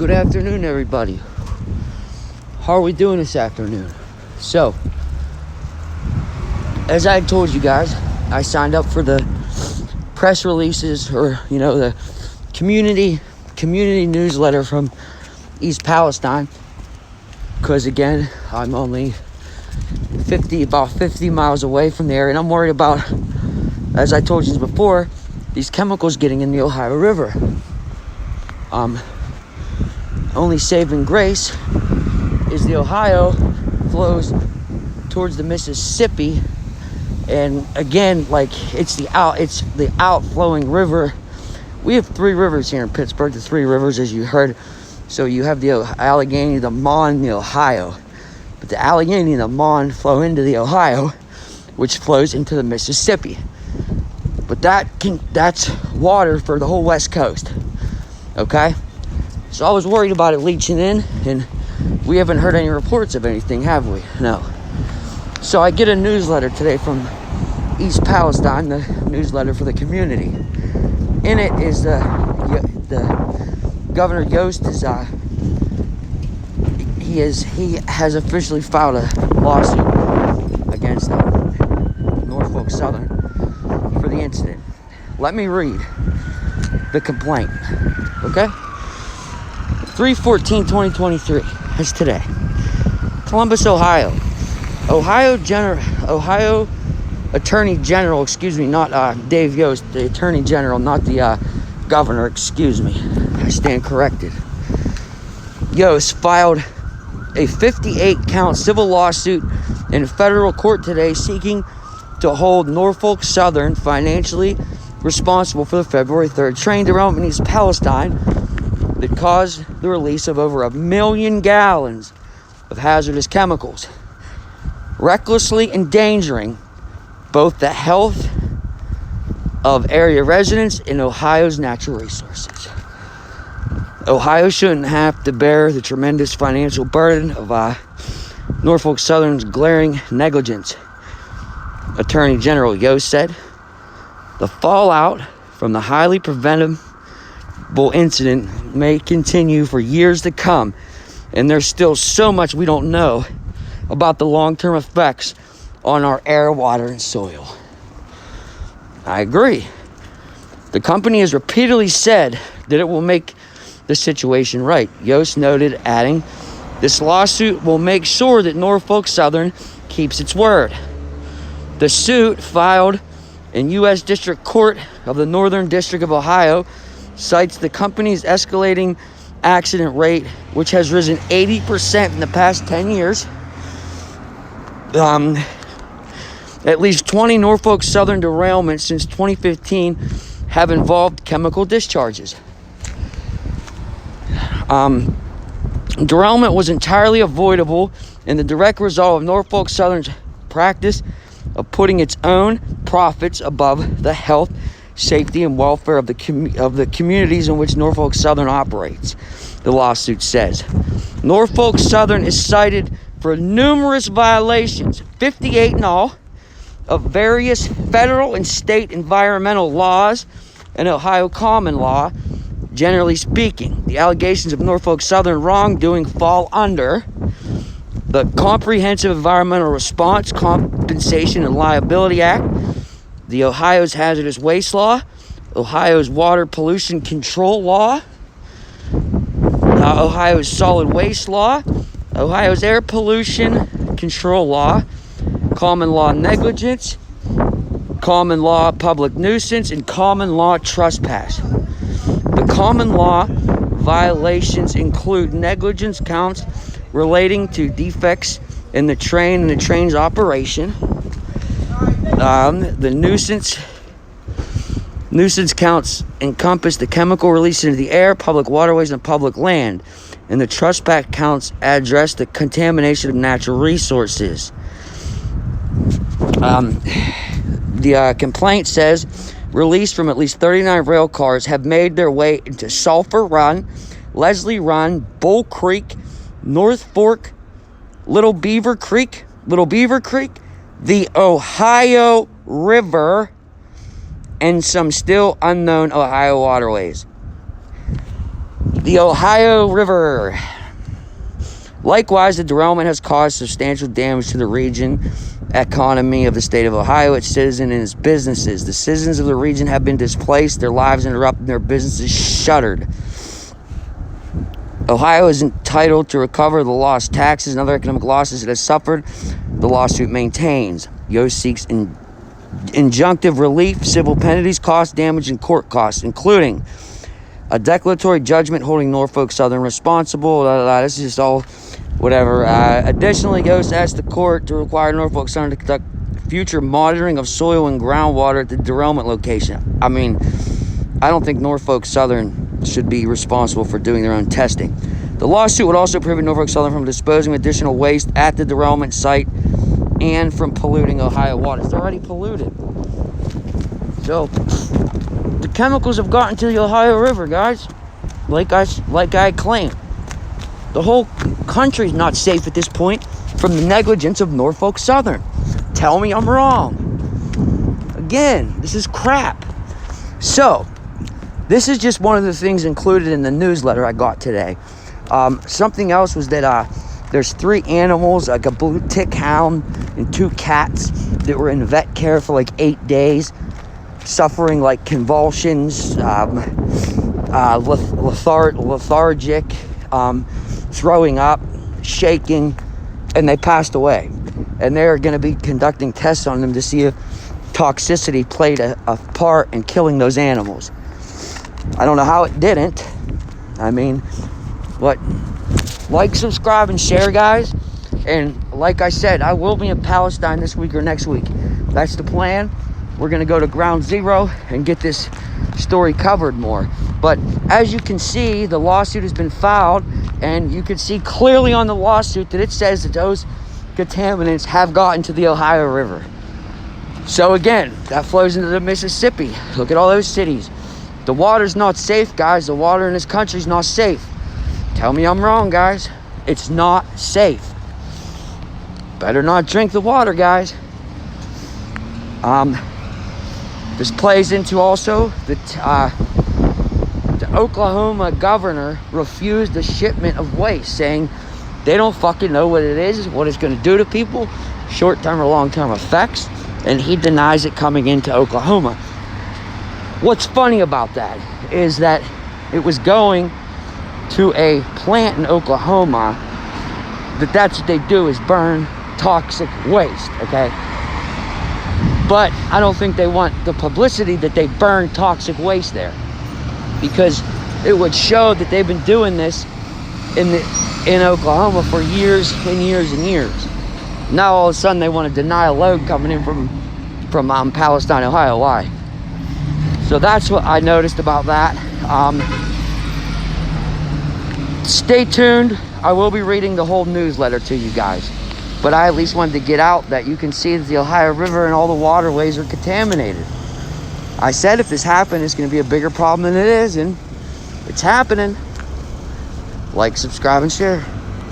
Good afternoon, everybody. How are we doing this afternoon? So, as I told you guys, I signed up for the press releases, or the community newsletter from East Palestine, because again, I'm only about 50 miles away from there, and I'm worried about, as I told you before, these chemicals getting in the Ohio River. Only saving grace is the Ohio flows towards the Mississippi, and again, it's the outflowing river. We have three rivers here in Pittsburgh, the three rivers, as you heard. So you have the Allegheny, the Mon, and the Ohio. But the Allegheny and the Mon flow into the Ohio, which flows into the Mississippi. But that's water for the whole West Coast. Okay? So I was worried about it leaching in, and we haven't heard any reports of anything, have we? No. So I get a newsletter today from East Palestine, the newsletter for the community. In it is the Governor Yost he has officially filed a lawsuit against Norfolk Southern for the incident. Let me read the complaint, okay? 3/14/2023. That's today. Columbus, Ohio. Ohio Attorney General, not Dave Yost, the Attorney General, not the Governor, excuse me. I stand corrected. Yost filed a 58-count civil lawsuit in federal court today seeking to hold Norfolk Southern financially responsible for the February 3rd train derailment in East Palestine that caused the release of over 1 million gallons of hazardous chemicals, recklessly endangering both the health of area residents and Ohio's natural resources. Ohio shouldn't have to bear the tremendous financial burden of Norfolk Southern's glaring negligence, Attorney General Yost said. The fallout from the highly preventable incident may continue for years to come, and there's still so much we don't know about the long-term effects on our air, water, and soil. I agree. The company has repeatedly said that it will make the situation right. Yost noted, adding, "This lawsuit will make sure that Norfolk Southern keeps its word." The suit, filed in U.S. District Court of the Northern District of Ohio, cites the company's escalating accident rate, which has risen 80% in the past 10 years. At least 20 Norfolk Southern derailments since 2015 have involved chemical discharges. Derailment was entirely avoidable and the direct result of Norfolk Southern's practice of putting its own profits above the health, safety, and welfare of the communities in which Norfolk Southern operates, the lawsuit says. Norfolk Southern is cited for numerous violations, 58 in all, of various federal and state environmental laws and Ohio common law. Generally speaking, the allegations of Norfolk Southern wrongdoing fall under the Comprehensive Environmental Response, Compensation, and Liability Act, the Ohio's Hazardous Waste Law, Ohio's Water Pollution Control Law, Ohio's Solid Waste Law, Ohio's Air Pollution Control Law, Common Law Negligence, Common Law Public Nuisance, and Common Law Trespass. The common law violations include negligence counts relating to defects in the train and the train's operation. The nuisance counts encompass the chemical release into the air, public waterways, and public land. And the trespass counts address the contamination of natural resources. The complaint says released from at least 39 rail cars have made their way into Sulphur Run, Leslie Run, Bull Creek, North Fork, Little Beaver Creek, the Ohio River, and some still unknown Ohio waterways. The Ohio River. Likewise, the derailment has caused substantial damage to the region economy of the state of Ohio, its citizens, and its businesses. The citizens of the region have been displaced, their lives interrupted, and their businesses shuttered. Ohio is entitled to recover the lost taxes and other economic losses it has suffered. The lawsuit maintains. Yost seeks injunctive relief, civil penalties, cost damage, and court costs, including a declaratory judgment holding Norfolk Southern responsible. This is just all whatever. Additionally, Yost asked the court to require Norfolk Southern to conduct future monitoring of soil and groundwater at the derailment location. I mean, I don't think Norfolk Southern should be responsible for doing their own testing. The lawsuit would also prohibit Norfolk Southern from disposing of additional waste at the derailment site and from polluting Ohio waters. They're already polluted. So, the chemicals have gotten to the Ohio River, guys. Like I claimed. The whole country's not safe at this point from the negligence of Norfolk Southern. Tell me I'm wrong. Again, this is crap. So, this is just one of the things included in the newsletter I got today. Something else was that there's 3 animals, like a blue tick hound and 2 cats that were in vet care for like 8 days, suffering like convulsions, lethargic, throwing up, shaking, and they passed away. And they're going to be conducting tests on them to see if toxicity played a part in killing those animals. I don't know how it didn't. I mean, but like, subscribe, and share, guys. And like I said, I will be in Palestine this week or next week. That's the plan. We're going to go to ground zero and get this story covered more. But as you can see, the lawsuit has been filed, and you can see clearly on the lawsuit that it says that those contaminants have gotten to the Ohio River. So again, that flows into the Mississippi. Look at all those cities. The water's not safe, guys. The water in this country's not safe. Tell me I'm wrong, guys. It's not safe. Better not drink the water, guys. This plays into also that the Oklahoma governor refused the shipment of waste, saying they don't fucking know what it is, what it's going to do to people, short-term or long-term effects, and he denies it coming into Oklahoma. What's funny about that is that it was going to a plant in Oklahoma that's what they do, is burn toxic waste, okay? But I don't think they want the publicity that they burn toxic waste there, because it would show that they've been doing this in Oklahoma for years and years and years. Now all of a sudden they want to deny a load coming in from Palestine, Ohio. Why? So that's what I noticed about that. Stay tuned. I will be reading the whole newsletter to you guys. But I at least wanted to get out that you can see that the Ohio River and all the waterways are contaminated. I said if this happened, it's going to be a bigger problem than it is, and it's happening. Like, subscribe, and share.